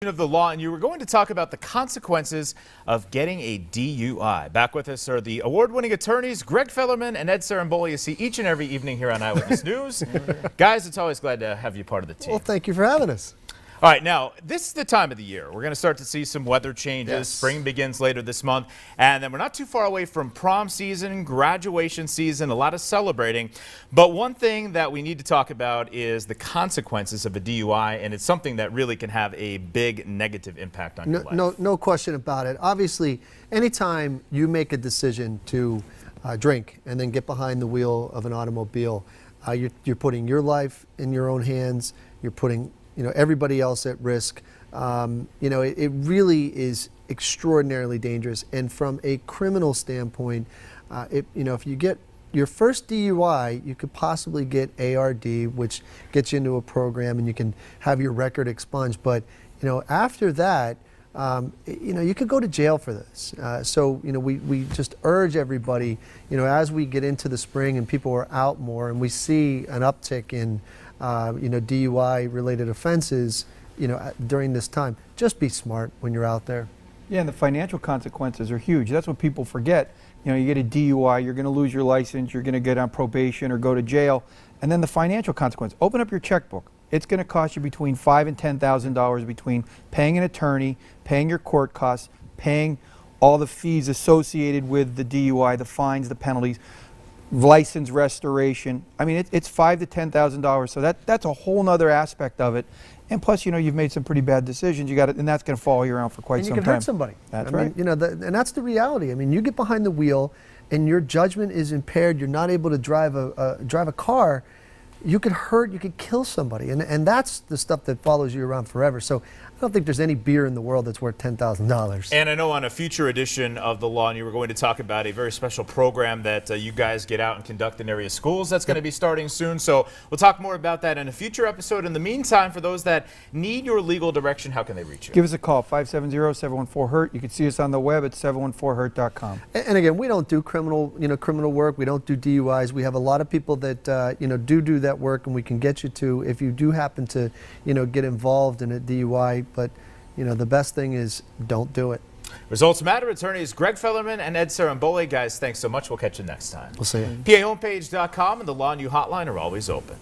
Of the law, and you were going to talk about the consequences of getting a DUI. Back with us are the award-winning attorneys Greg Fellerman and Ed Saramboli. You see each and every evening here on Eyewitness News. Guys, it's always glad to have you part of the team. Well, thank you for having us. All right, now, this is the time of the year. We're going to start to see some weather changes. Yes. Spring begins later this month, and then we're not too far away from prom season, graduation season, a lot of celebrating. But one thing that we need to talk about is the consequences of a DUI, and it's something that really can have a big negative impact on your life. No question about it. Obviously, anytime you make a decision to drink and then get behind the wheel of an automobile, you're putting your life in your own hands. You're putting everybody else at risk. It really is extraordinarily dangerous. And from a criminal standpoint, if you get your first DUI, you could possibly get ARD, which gets you into a program and you can have your record expunged. But after that, you could go to jail for this. We just urge everybody, as we get into the spring and people are out more and we see an uptick in DUI-related offenses, during this time, just be smart when you're out there. Yeah, and the financial consequences are huge. That's what people forget. You get a DUI, you're going to lose your license, you're going to get on probation or go to jail, and then the financial consequence. Open up your checkbook. It's going to cost you between $5,000 and $10,000 between paying an attorney, paying your court costs, paying all the fees associated with the DUI, the fines, the penalties, license restoration. I mean, it's $5,000 to $10,000. So that's a whole nother aspect of it. And plus, you've made some pretty bad decisions. And that's going to follow you around for quite some time. And you can hurt somebody. That's right. And that's the reality. I mean, you get behind the wheel, and your judgment is impaired. You're not able to drive a car. You could hurt. You could kill somebody. And that's the stuff that follows you around forever. So I don't think there's any beer in the world that's worth $10,000. And I know on a future edition of The Law, and you were going to talk about a very special program that you guys get out and conduct in area schools that's going to be starting soon. So we'll talk more about that in a future episode. In the meantime, for those that need your legal direction, how can they reach you? Give us a call, 570-714-HURT. You can see us on the web at 714hurt.com. And again, we don't do criminal work. We don't do DUIs. We have a lot of people that do that work, and we can get you to, if you do happen to get involved in a DUI. But the best thing is don't do it. Results matter. Attorneys Greg Fellerman and Ed Saramboli. Guys, thanks so much. We'll catch you next time. We'll see you. PAHomepage.com and the Law and You hotline are always open.